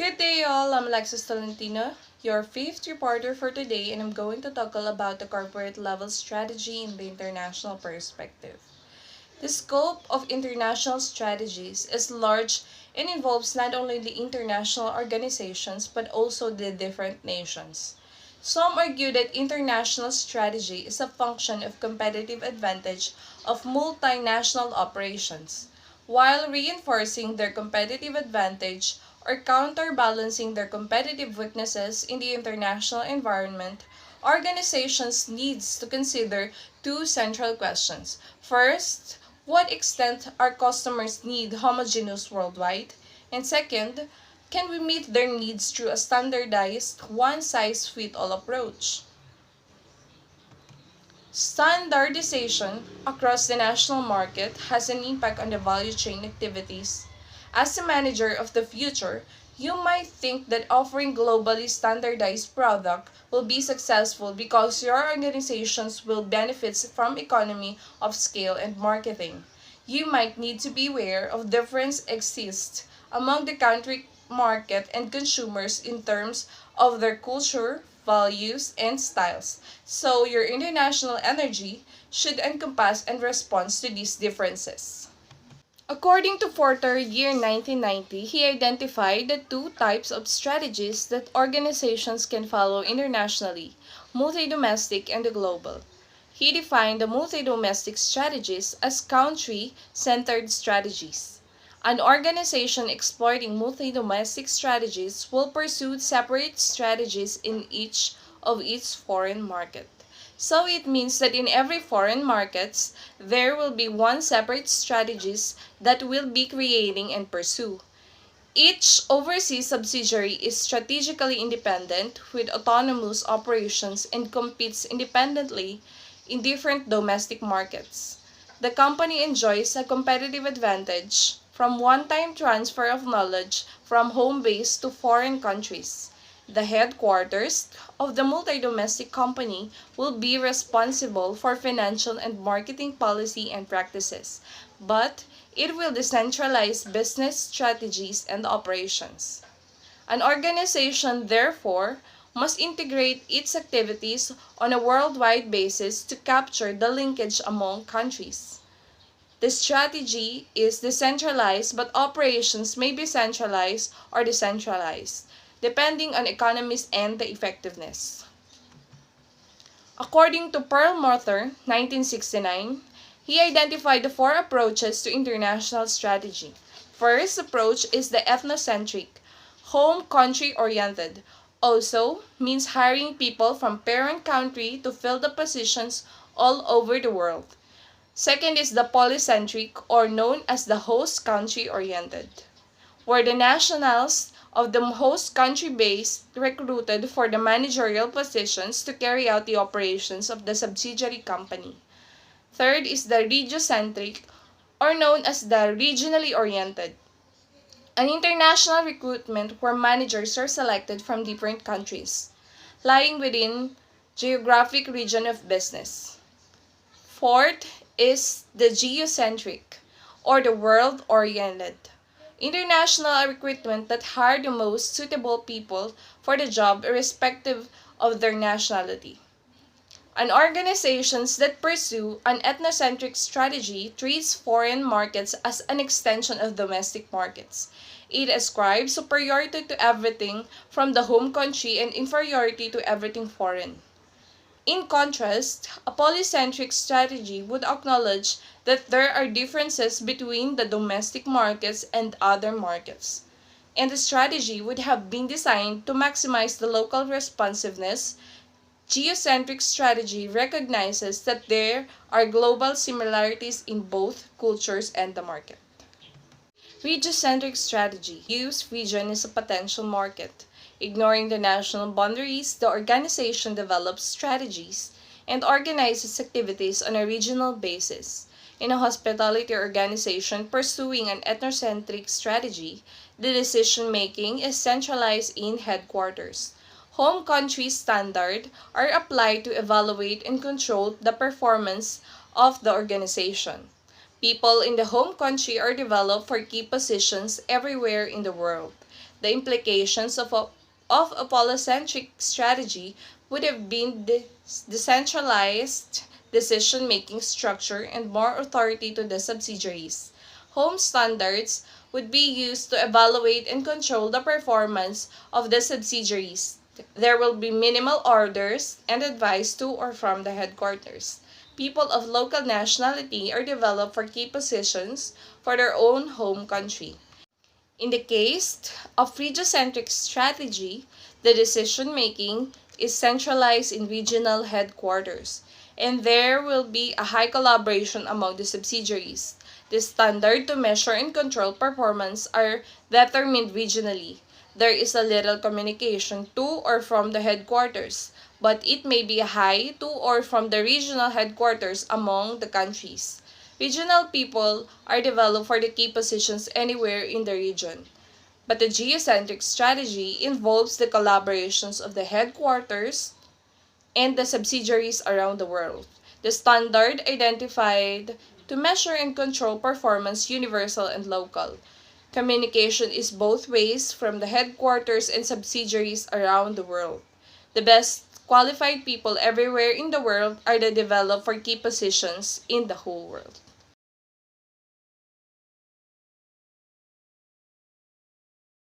Good day, all. I'm Alexis Tolentino, your fifth reporter for today, and I'm going to talk about the corporate level strategy in the international perspective. The scope of international strategies is large and involves not only the international organizations but also the different nations. Some argue that international strategy is a function of competitive advantage of multinational operations, while reinforcing their competitive advantage or counterbalancing their competitive weaknesses in the international environment. Organizations needs to consider two central questions. First, what extent our customers need homogeneous worldwide? And second, can we meet their needs through a standardized, one-size-fits-all approach? Standardization across the national market has an impact on the value chain activities. As a manager of the future, you might think that offering globally standardized product will be successful because your organizations will benefit from economy of scale and marketing. You might need to be aware of difference exists among the country market and consumers in terms of their culture, values, and styles. So your international energy should encompass and respond to these differences. According to Porter, year 1990, he identified the two types of strategies that organizations can follow internationally, multi-domestic and the global. He defined the multi-domestic strategies as country-centered strategies. An organization exploiting multi-domestic strategies will pursue separate strategies in each of its foreign market. So it means that in every foreign markets, there will be one separate strategies that will be creating and pursue. Each overseas subsidiary is strategically independent with autonomous operations and competes independently in different domestic markets. The company enjoys a competitive advantage from one-time transfer of knowledge from home base to foreign countries. The headquarters of the multi-domestic company will be responsible for financial and marketing policy and practices, but it will decentralize business strategies and operations. An organization, therefore, must integrate its activities on a worldwide basis to capture the linkage among countries. The strategy is decentralized, but operations may be centralized or decentralized, depending on economies and the effectiveness. According to Perlmutter, 1969, he identified the four approaches to international strategy. First approach is the ethnocentric, home country oriented. Also means hiring people from parent country to fill the positions all over the world. Second is the polycentric, or known as the host country oriented, where the nationals of the host country base recruited for the managerial positions to carry out the operations of the subsidiary company. Third is the regiocentric, or known as the regionally oriented, an international recruitment where managers are selected from different countries, lying within geographic region of business. Fourth is the geocentric, or the world-oriented, international recruitment that hire the most suitable people for the job irrespective of their nationality. And organizations that pursue an ethnocentric strategy treats foreign markets as an extension of domestic markets. It ascribes superiority to everything from the home country and inferiority to everything foreign. In contrast, a polycentric strategy would acknowledge that there are differences between the domestic markets and other markets, and the strategy would have been designed to maximize the local responsiveness. Geocentric strategy recognizes that there are global similarities in both cultures and the market. Regiocentric strategy views region as a potential market. Ignoring the national boundaries, the organization develops strategies and organizes activities on a regional basis. In a hospitality organization pursuing an ethnocentric strategy, the decision-making is centralized in headquarters. Home country standards are applied to evaluate and control the performance of the organization. People in the home country are developed for key positions everywhere in the world. The implications of a polycentric strategy would have been decentralized decision-making structure and more authority to the subsidiaries. Home standards would be used to evaluate and control the performance of the subsidiaries. There will be minimal orders and advice to or from the headquarters. People of local nationality are developed for key positions for their own home country. In the case of regiocentric strategy, the decision-making is centralized in regional headquarters, and there will be a high collaboration among the subsidiaries. The standard to measure and control performance are determined regionally. There is a little communication to or from the headquarters, but it may be high to or from the regional headquarters among the countries. Regional people are developed for the key positions anywhere in the region. But the geocentric strategy involves the collaborations of the headquarters and the subsidiaries around the world. The standard identified to measure and control performance universal and local. Communication is both ways from the headquarters and subsidiaries around the world. The best qualified people everywhere in the world are the developed for key positions in the whole world.